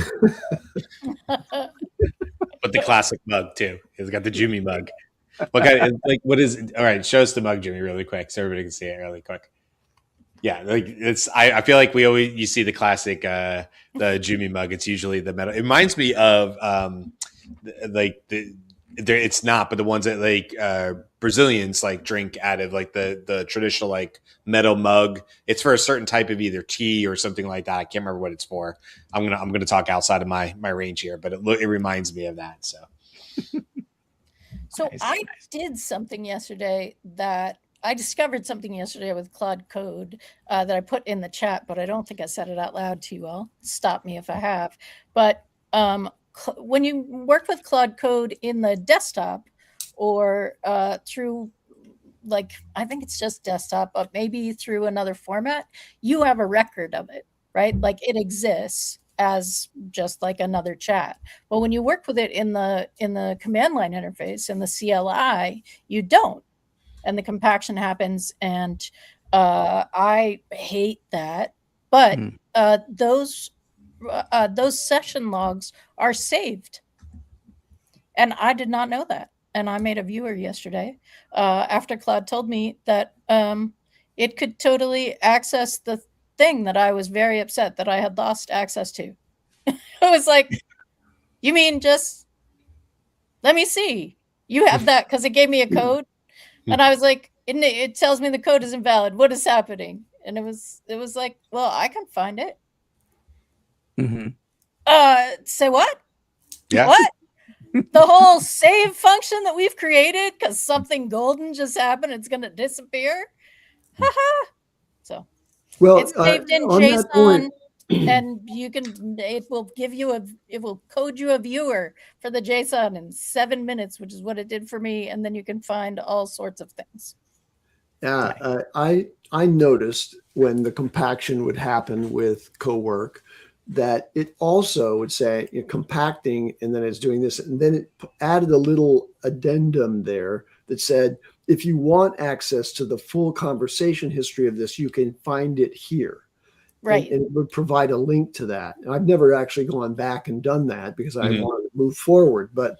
But the classic mug too. It's got the Jyunmi mug. What kind? What is? All right, show us the mug, Jimmy, really quick, so everybody can see it really quick. Yeah, it's. I feel like you see the classic the Jyunmi mug. It's usually the metal. It reminds me of it's not, but the ones that Brazilians drink out of, the traditional metal mug. It's for a certain type of either tea or something like that. I can't remember what it's for. I'm gonna talk outside of my range here, but it reminds me of that. So. So Nice, I nice. did something yesterday that I discovered something yesterday with Claude Code that I put in the chat, but I don't think I said it out loud to you all. Stop me if I have. But when you work with Claude Code in the desktop or through, I think it's just desktop, but maybe through another format, you have a record of it, right? It exists as just another chat. But when you work with it in the command line interface, in the CLI, you don't. And the compaction happens, and I hate that. But those session logs are saved. And I did not know that. And I made a viewer yesterday after Claude told me that it could totally access the thing that I was very upset that I had lost access to. I was like, you mean just let me see? You have that because it gave me a code. And I was like, it tells me the code is invalid. What is happening? And it was like, well, I can find it. Say what? Yeah. What? The whole save function that we've created because something golden just happened, it's going to disappear. Haha. So, well, it's saved in on that JSON, point, and it will code you a viewer for the JSON in 7 minutes, which is what it did for me. And then you can find all sorts of things. yeah, I noticed when the compaction would happen with CoWork that it also would say compacting, and then it's doing this, and then it added a little addendum there that said, if you want access to the full conversation history of this, you can find it here. Right. And it would provide a link to that. And I've never actually gone back and done that because I Mhm. wanted to move forward. But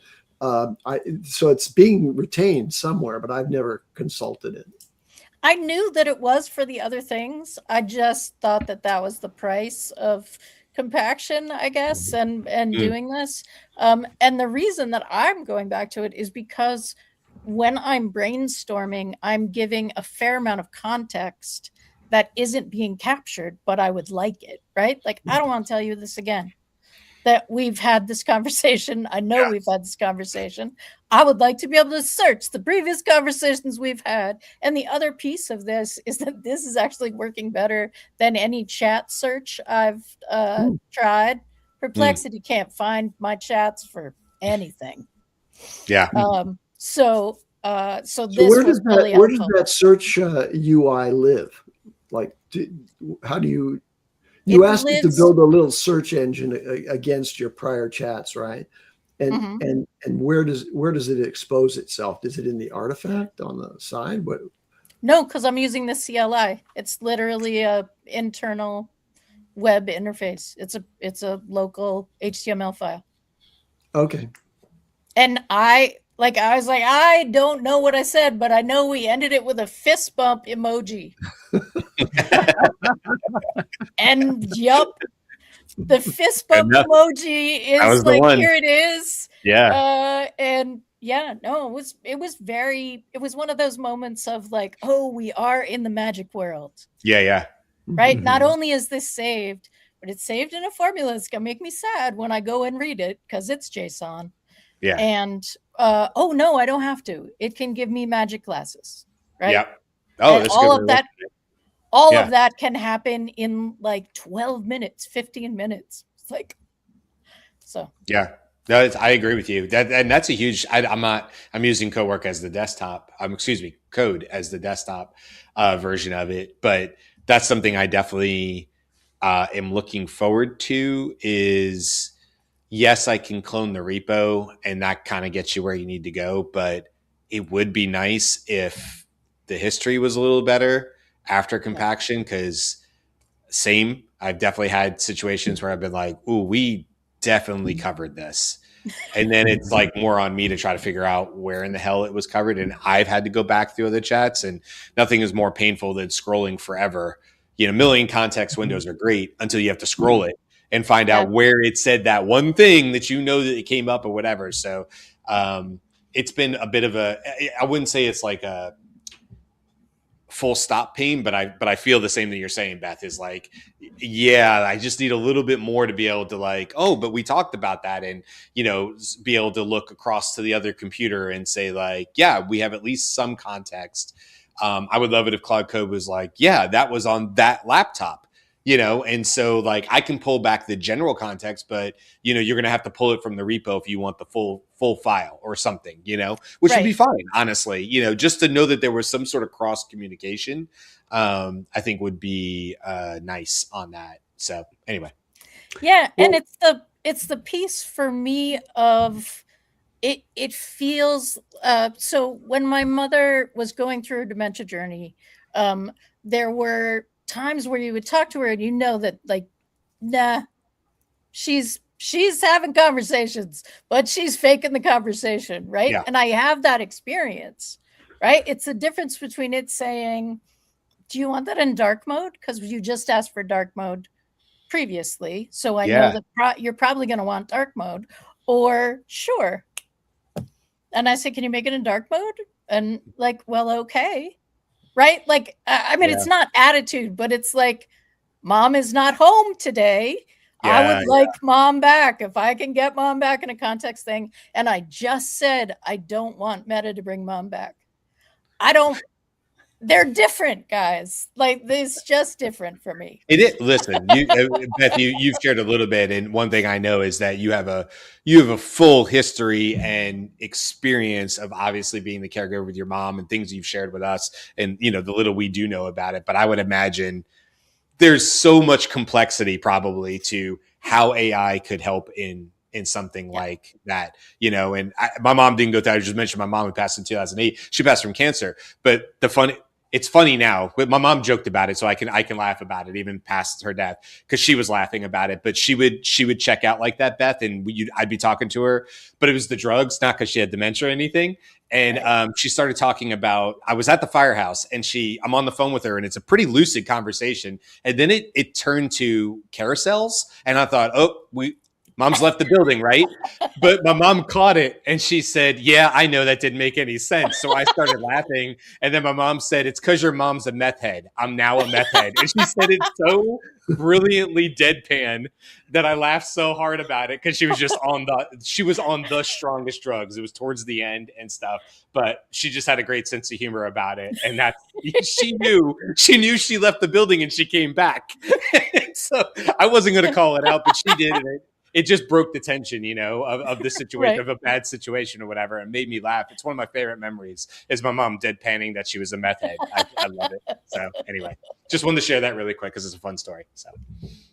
so it's being retained somewhere, but I've never consulted it. I knew that it was for the other things. I just thought that that was the price of compaction, I guess, and Mm. doing this. And the reason that I'm going back to it is because when I'm brainstorming, I'm giving a fair amount of context that isn't being captured, but I would like it, right? Like, I don't want to tell you this again, that we've had this conversation. I know we've had this conversation. I would like to be able to search the previous conversations we've had. And the other piece of this is that this is actually working better than any chat search I've tried. Perplexity can't find my chats for anything. Yeah. So So this was really where does helpful. that search UI live? Like, how do you? You asked it to build a little search engine against your prior chats, right? And and where does it expose itself? Is it in the artifact on the side? What? No, because I'm using the CLI. It's literally a internal web interface. It's a local HTML file. Okay. And I was like, I don't know what I said, but I know we ended it with a fist bump emoji. And yup, the fist bump emoji is like, here it is. Yeah. And yeah, no, it was one of those moments of like, oh, we are in the magic world. Yeah. Yeah. Right. Not only is this saved, but it's saved in a formula. It's gonna make me sad when I go and read it because it's JSON. Yeah. And oh no, I don't have to. It can give me magic glasses. Right. Yep. Oh, and that's all good. of that. All of that can happen in like 12 minutes, 15 minutes. It's like, so. Yeah. No, I agree with you. And that's a huge. I'm using Cowork as the desktop. Code as the desktop version of it. But that's something I definitely am looking forward to. Is yes, I can clone the repo, and that kind of gets you where you need to go. But it would be nice if the history was a little better after compaction, because I've definitely had situations where I've been like, "Ooh, we definitely covered this." And then it's like more on me to try to figure out where in the hell it was covered. And I've had to go back through other chats, and nothing is more painful than scrolling forever. A million context windows are great until you have to scroll it and find out where it said that one thing that that it came up or whatever. So it's been a bit of I wouldn't say it's like a full stop pain, but I feel the same that you're saying, Beth, is like, yeah, I just need a little bit more to be able to like, oh, but we talked about that, and be able to look across to the other computer and say like, yeah, we have at least some context. I would love it if Cloud Code was like, yeah, that was on that laptop, and so like I can pull back the general context, but you're going to have to pull it from the repo if you want the full file or something, which would be fine, honestly, just to know that there was some sort of cross communication, I think would be nice on that. So anyway. Yeah. And it's the piece for me of it feels, so when my mother was going through her dementia journey, there were times where you would talk to her and that like, nah, she's having conversations, but she's faking the conversation, right? Yeah. And I have that experience, right? It's the difference between it saying, do you want that in dark mode? Because you just asked for dark mode previously, so I know that you're probably going to want dark mode, or sure. And I say, can you make it in dark mode? And like, well, okay. Right? Like, I mean, it's not attitude, but it's like, mom is not home today. I would like mom back. If I can get mom back in a context thing. And I just said, I don't want Meta to bring mom back. They're different, guys. Like, it's just different for me. It is. Listen, Beth, you've shared a little bit, and one thing I know is that you have a full history and experience of obviously being the caregiver with your mom and things you've shared with us, and the little we do know about it. But I would imagine there's so much complexity probably to how AI could help in something like that, and my mom didn't go through. I just mentioned my mom who passed in 2008. She passed from cancer, but it's funny now. But my mom joked about it, so I can laugh about it even past her death, because she was laughing about it. But she would check out like that, Beth, and I'd be talking to her, but it was the drugs, not because she had dementia or anything. And she started talking about, I was at the firehouse, and I'm on the phone with her, and it's a pretty lucid conversation. And then it turned to carousels, and I thought, Mom's left the building, right? But my mom caught it, and she said, yeah, I know that didn't make any sense. So I started laughing. And then my mom said, it's because your mom's a meth head. I'm now a meth head. And she said it so brilliantly deadpan that I laughed so hard about it, because she was on the strongest drugs. It was towards the end and stuff, but she just had a great sense of humor about it. And she knew she left the building and she came back. So I wasn't going to call it out, but she did it. It just broke the tension, of the situation, of a bad situation or whatever. It made me laugh. It's one of my favorite memories, is my mom deadpanning that she was a meth head. I love it. So anyway, just wanted to share that really quick because it's a fun story. So,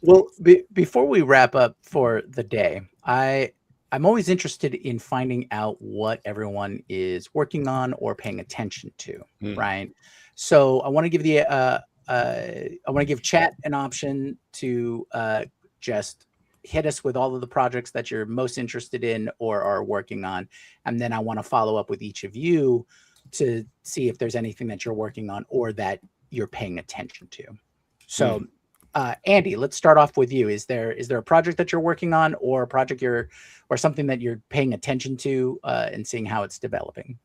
well, before we wrap up for the day, I'm always interested in finding out what everyone is working on or paying attention to, right? So I want to give give chat an option to just hit us with all of the projects that you're most interested in or are working on. And then I want to follow up with each of you to see if there's anything that you're working on or that you're paying attention to. So, Andy, let's start off with you. Is there a project that you're working on, or a project or something that you're paying attention to and seeing how it's developing?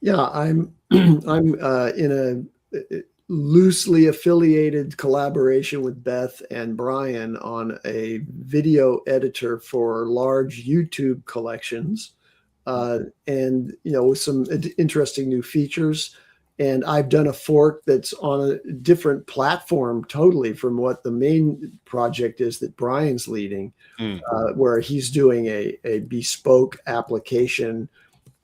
Yeah, I'm in a loosely affiliated collaboration with Beth and Brian on a video editor for large YouTube collections, and with some interesting new features. And I've done a fork that's on a different platform totally from what the main project is that Brian's leading, where he's doing a bespoke application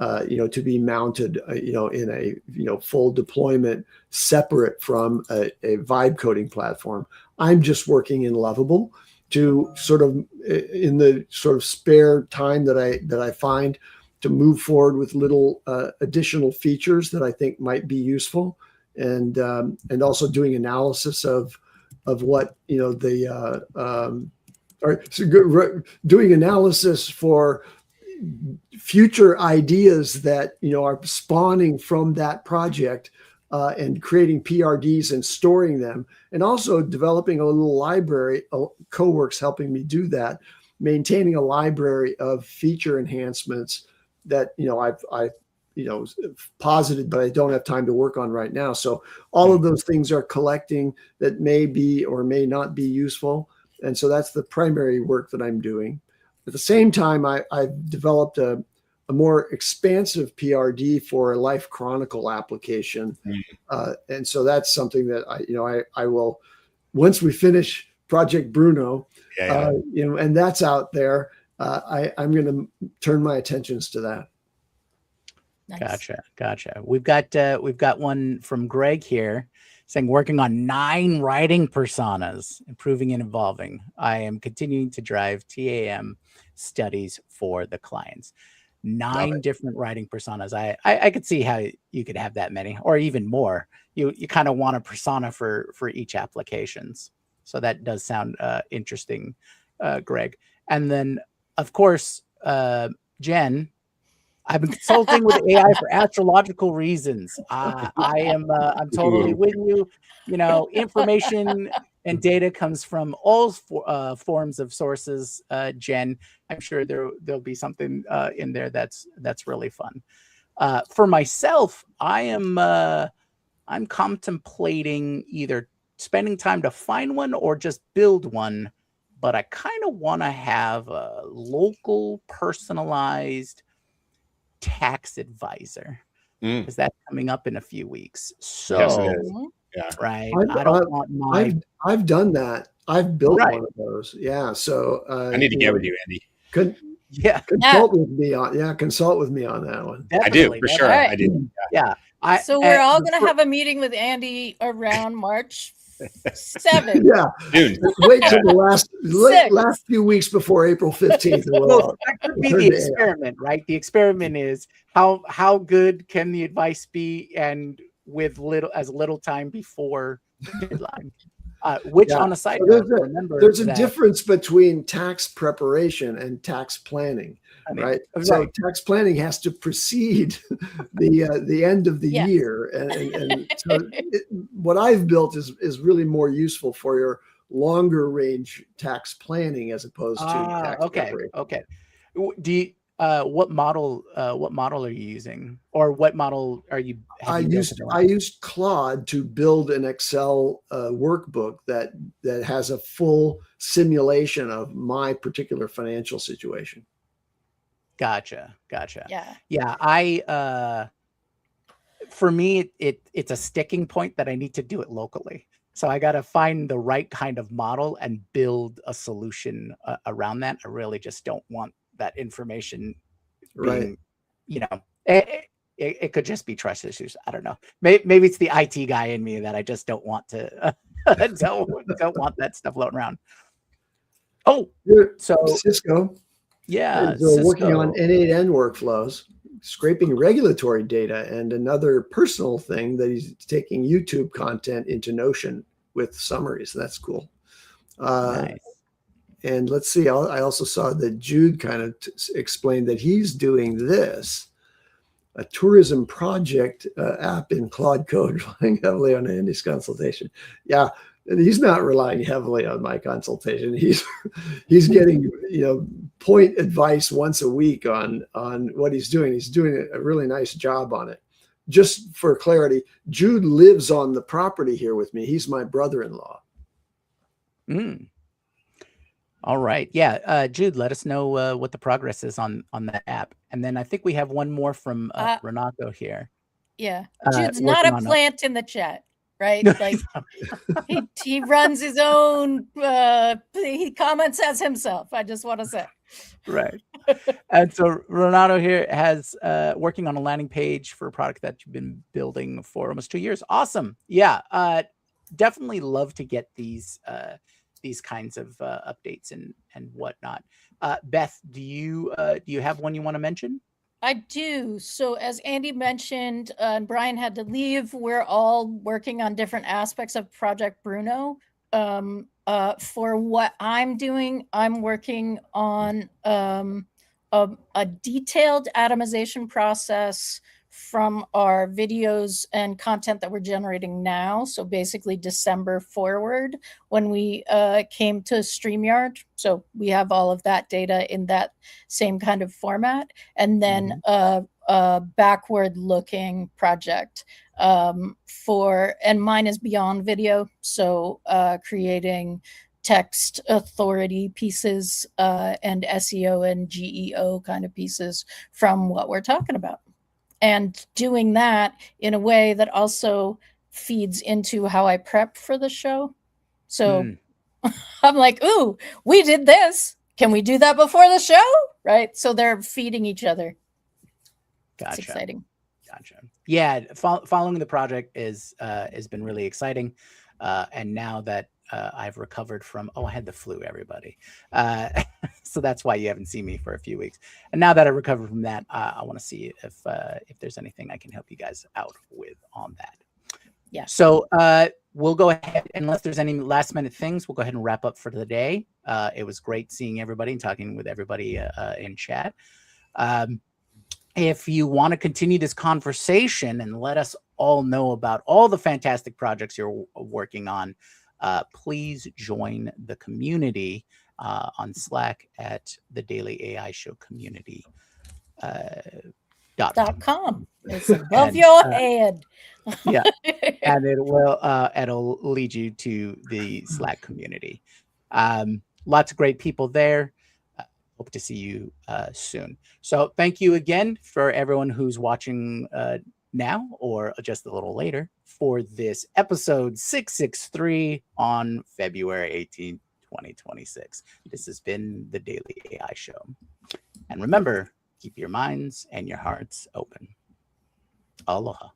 to be mounted, in a full deployment separate from a vibe coding platform. I'm just working in Lovable to sort of, in the sort of spare time that I find, to move forward with little additional features that I think might be useful, and also doing analysis of what doing analysis for future ideas that are spawning from that project, and creating PRDs and storing them, and also developing a little library. Cowork's helping me do that, maintaining a library of feature enhancements that I've posited, but I don't have time to work on right now. So all of those things are collecting that may be or may not be useful, and so that's the primary work that I'm doing. At the same time, I've developed a more expansive PRD for a Life Chronicle application, and so that's something that I will, once we finish Project Bruno, and that's out there. I'm going to turn my attentions to that. Nice. Gotcha. We've got one from Greg here saying, working on 9 writing personas, improving and evolving. I am continuing to drive TAM studies for the clients. 9 different writing personas. I could see how you could have that many, or even more. You kind of want a persona for each applications. So that does sound interesting, Greg. And then, of course, Jen, I've been consulting with AI for astrological reasons. I'm totally with you. Information and data comes from all forms of sources. Jen, I'm sure there'll be something in there that's really fun. For myself, I'm contemplating either spending time to find one or just build one. But I kind of want to have a local, personalized tax advisor, because that's coming up in a few weeks. So, yes, it is. Yeah. Right. I don't want my. I've done that. I've built one of those. Yeah. So I need to get with you, Andy. Consult with me on. Consult with me on that one. Definitely, I do for sure. Right. I do. Yeah. So we're all going to have a meeting with Andy around March 7th. Yeah, dude. Wait till the last few weeks before April 15th. Well, that could be the experiment, right? The experiment is how good can the advice be, and with as little time before the deadline. Which Yeah. on a side So note, remember there's a that, difference between tax preparation and tax planning, I mean, right? right. So tax planning has to precede the end of the Yes. year, and so what I've built is really more useful for your longer range tax planning as opposed to tax preparation. Okay. Do you what model are you using, or what model have you built it around? I used Claude to build an Excel workbook that has a full simulation of my particular financial situation. Gotcha. Yeah. Yeah. For me, it's a sticking point that I need to do it locally. So I got to find the right kind of model and build a solution around that. I really just don't want that information being, Right. it could just be trust issues. I don't know. Maybe it's the IT guy in me that I just don't want to don't want that stuff floating around. Oh, so Cisco yeah, is working on N8N workflows, scraping regulatory data, and another personal thing that he's taking YouTube content into Notion with summaries. That's cool. Nice. And let's see, I also saw that Jude kind of explained that he's doing this, a tourism project app in Claude Code, relying heavily on Andy's consultation. Yeah, and he's not relying heavily on my consultation. He's getting point advice once a week on what he's doing. He's doing a really nice job on it. Just for clarity, Jude lives on the property here with me. He's my brother-in-law. All right. Yeah. Jude, let us know what the progress is on that app. And then I think we have one more from Renato here. Yeah. Jude's not a plant in the chat, right? Like he runs his own, he comments as himself. I just want to say. Right. And so Renato here has working on a landing page for a product that you've been building for almost 2 years. Awesome. Yeah. Definitely love to get these kinds of updates and whatnot. Beth, do you have one you want to mention? I do. So as Andy mentioned, and Brian had to leave, we're all working on different aspects of Project Bruno. For what I'm doing, I'm working on a detailed atomization process from our videos and content that we're generating now. So basically December forward when we came to StreamYard. So we have all of that data in that same kind of format. And then a backward looking project and mine is beyond video. So creating text authority pieces and SEO and GEO kind of pieces from what we're talking about. And doing that in a way that also feeds into how I prep for the show. So I'm like, ooh, we did this. Can we do that before the show? Right. So they're feeding each other. Gotcha. It's exciting. Gotcha. Yeah. Following the project has been really exciting. And now that I've recovered from, I had the flu, everybody. So that's why you haven't seen me for a few weeks. And now that I recovered from that, I want to see if there's anything I can help you guys out with on that. Yeah. So we'll go ahead, unless there's any last minute things, we'll go ahead and wrap up for the day. It was great seeing everybody and talking with everybody in chat. If you want to continue this conversation and let us all know about all the fantastic projects you're working on, please join the community on Slack at the Daily AI Show community. .com. It's above your head. Yeah, and it'll lead you to the Slack community. Lots of great people there. Hope to see you soon. So thank you again for everyone who's watching now or just a little later for this episode 663 on February 18th, 2026. This has been the Daily AI Show. And remember, keep your minds and your hearts open. Aloha.